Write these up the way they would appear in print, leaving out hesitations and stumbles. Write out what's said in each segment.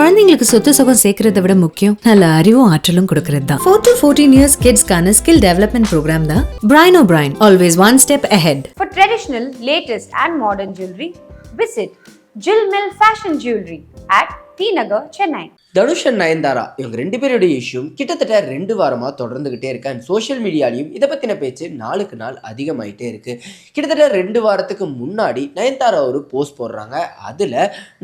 குழந்தைங்களுக்கு சொத்து சுகம் சேர்க்கறத விட முக்கியம் நல்ல அறிவும் ஆற்றலும் கொடுக்கறது தான். 4 to 14 years kidsக்கான ஸ்கில் டெவலப்மெண்ட் ப்ரோக்ராம் தான் Brain OBrain. Always one step ahead. For traditional, latest and modern jewelry, visit Jill Mill Fashion Jewelry at T Nagar, Chennai. Dhanush and Nayanthara இவங்க ரெண்டு பேருடைய இஷ்யூ கிட்டத்தட்ட 2 வாரமாக தொடர்ந்துகிட்டே இருக்கு. அண்ட் சோஷியல் மீடியாலையும் இதை பற்றின பேச்சு நாளுக்கு நாள் அதிகமாயிட்டே இருக்கு. கிட்டத்தட்ட 2 வாரத்துக்கு முன்னாடி நயன்தாரா ஒரு போஸ்ட் போடுறாங்க. அதில்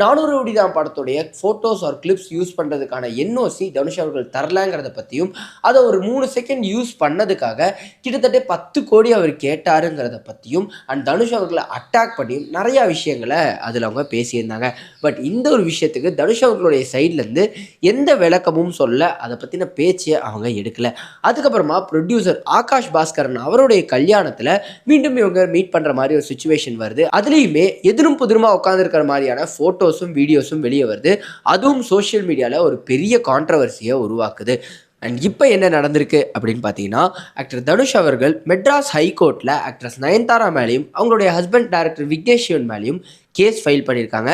400 கோடி தான் படத்துடைய ஃபோட்டோஸ் ஆர் கிளிப்ஸ் யூஸ் பண்ணுறதுக்கான என்ஓசி தனுஷ் அவர்கள் தரலாங்கிறத பற்றியும் அதை ஒரு 3 செகண்ட் யூஸ் பண்ணதுக்காக கிட்டத்தட்ட 10 கோடி அவர் கேட்டாருங்கிறத பற்றியும் அண்ட் தனுஷ் அவர்களை அட்டாக் பண்ணியும் நிறையா விஷயங்களை அதில் அவங்க பேசியிருந்தாங்க. பட் இந்த ஒரு விஷயத்துக்கு தனுஷ் அவர்களுடைய சைட்லேருந்து எந்த விளக்கமும் சொல்ல, அதை பற்றின பேச்சை அவங்க எடுக்கல. அதுக்கப்புறமா ப்ரொடியூசர் ஆகாஷ் பாஸ்கரன் அவருடைய கல்யாணத்தில் மீண்டும் இவங்க மீட் பண்ணுற மாதிரி ஒரு சுச்சுவேஷன் வருது. அதுலேயுமே எதிரும் புதிருமா உட்காந்துருக்கிற மாதிரியான ஃபோட்டோஸும் வீடியோஸும் வெளியே வருது. அதுவும் சோஷியல் மீடியாவில் ஒரு பெரிய கான்ட்ரவர்சியை உருவாக்குது. அண்ட் இப்போ என்ன நடந்திருக்கு அப்படின்னு பார்த்தீங்கன்னா, ஆக்டர் தனுஷ் அவர்கள் மெட்ராஸ் ஹைகோர்ட்டில் ஆக்ட்ரஸ் நயன்தாரா மேலேயும் அவங்களுடைய ஹஸ்பண்ட் டைரக்டர் விக்னேஷ் சிவன் மேலேயும் கேஸ் ஃபைல் பண்ணியிருக்காங்க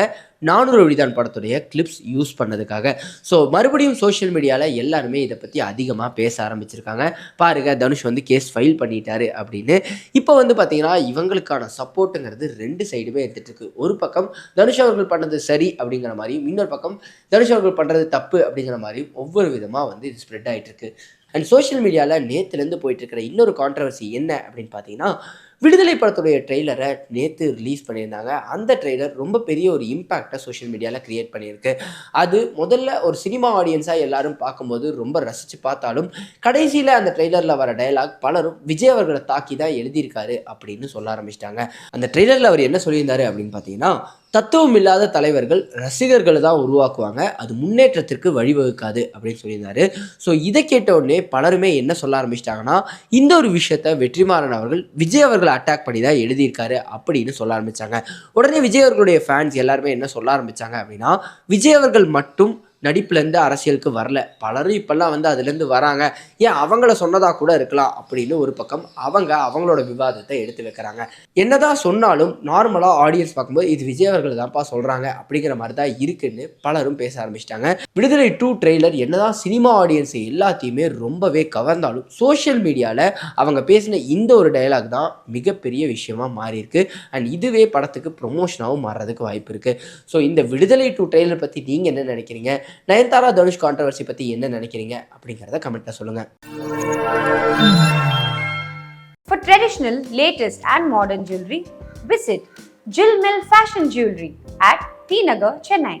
400 கோடி தான் படத்துடைய கிளிப்ஸ் யூஸ் பண்ணதுக்காக. ஸோ மறுபடியும் சோஷியல் மீடியாவில் எல்லாருமே இதை பற்றி அதிகமாக பேச ஆரம்பிச்சிருக்காங்க. பாருங்கள், தனுஷ் வந்து கேஸ் ஃபைல் பண்ணிட்டாரு அப்படின்னு. இப்போ வந்து பார்த்தீங்கன்னா இவங்களுக்கான சப்போர்ட்டுங்கிறது 2 சைடுமே எடுத்துகிட்டு இருக்கு. ஒரு பக்கம் தனுஷ் அவர்கள் பண்ணது சரி அப்படிங்கிற மாதிரியும், இன்னொரு பக்கம் தனுஷ் அவர்கள் பண்ணுறது தப்பு அப்படிங்கிற மாதிரியும் ஒவ்வொரு விதமாக வந்து இது ஸ்ப்ரெட் ஆகிட்டு இருக்கு. அண்ட் சோஷியல் மீடியாவில் நேற்றுலேருந்து போயிட்டு இருக்கிற இன்னொரு கான்ட்ரவர்சி என்ன அப்படின்னு பார்த்தீங்கன்னா, விடுதலை படத்துடைய ட்ரெய்லரை நேற்று ரிலீஸ் பண்ணியிருந்தாங்க. அந்த ட்ரெய்லர் ரொம்ப பெரிய ஒரு இம்பேக்டை சோஷியல் மீடியாவில் க்ரியேட் பண்ணியிருக்கு. அது முதல்ல ஒரு சினிமா ஆடியன்ஸாக எல்லாரும் பார்க்கும்போது ரொம்ப ரசித்து பார்த்தாலும் கடைசியில் அந்த ட்ரெய்லரில் வர டயலாக் பலரும் விஜய் அவர்களை தாக்கி தான் எழுதியிருக்காரு அப்படின்னு சொல்ல ஆரம்பிச்சிட்டாங்க. அந்த ட்ரெய்லரில் அவர் என்ன சொல்லியிருந்தாரு அப்படின்னு பார்த்தீங்கன்னா, தத்துவம் இல்லாத தலைவர்கள் ரசிகர்கள் தான் உருவாக்குவாங்க, அது முன்னேற்றத்திற்கு வழிவகுக்காது அப்படின்னு சொல்லியிருந்தாரு. ஸோ இதை கேட்ட உடனே பலருமே என்ன சொல்ல ஆரம்பிச்சிட்டாங்கன்னா, இந்த ஒரு விஷயத்தை வெற்றிமாறன் அவர்கள் விஜய் அவர்களை அட்டாக் பண்ணி தான் எழுதியிருக்காரு அப்படின்னு சொல்ல ஆரம்பித்தாங்க. உடனே விஜய் அவர்களுடைய ஃபேன்ஸ் எல்லாருமே என்ன சொல்ல ஆரம்பித்தாங்க அப்படின்னா, விஜய் அவர்கள் மட்டும் நடிப்புலேருந்து அரசியலுக்கு வரல, பலரும் இப்போல்லாம் வந்து அதுலேருந்து வராங்க, ஏன் அவங்கள சொன்னதாக கூட இருக்கலாம் அப்படின்னு ஒரு பக்கம் அவங்களோட விவாதத்தை எடுத்து வைக்கிறாங்க. என்னதான் சொன்னாலும் நார்மலாக ஆடியன்ஸ் பார்க்கும்போது இது விஜய் அவர்கள் தான்ப்பா சொல்கிறாங்க அப்படிங்கிற மாதிரி தான் இருக்குன்னு பலரும் பேச ஆரம்பிச்சிட்டாங்க. விடுதலை 2 ட்ரெய்லர் என்னதான் சினிமா ஆடியன்ஸை எல்லாத்தையுமே ரொம்பவே கவர்ந்தாலும் சோஷியல் மீடியாவில் அவங்க பேசின இந்த ஒரு டயலாக் தான் மிகப்பெரிய விஷயமா மாறியிருக்கு. அண்ட் இதுவே படத்துக்கு ப்ரொமோஷனாகவும் மாறுறதுக்கு வாய்ப்பு இருக்குது. ஸோ இந்த விடுதலை 2 ட்ரெய்லர் பற்றி நீங்கள் என்ன நினைக்கிறீங்க? நயன்தாரா தனுஷ் கான்ட்ரவர்சி பத்தி என்ன நினைக்கிறீங்க அப்படிங்கறத கமெண்ட்ல சொல்லுங்க. For traditional, latest and modern jewelry, visit Jill Mill Fashion Jewelry at T Nagar, Chennai.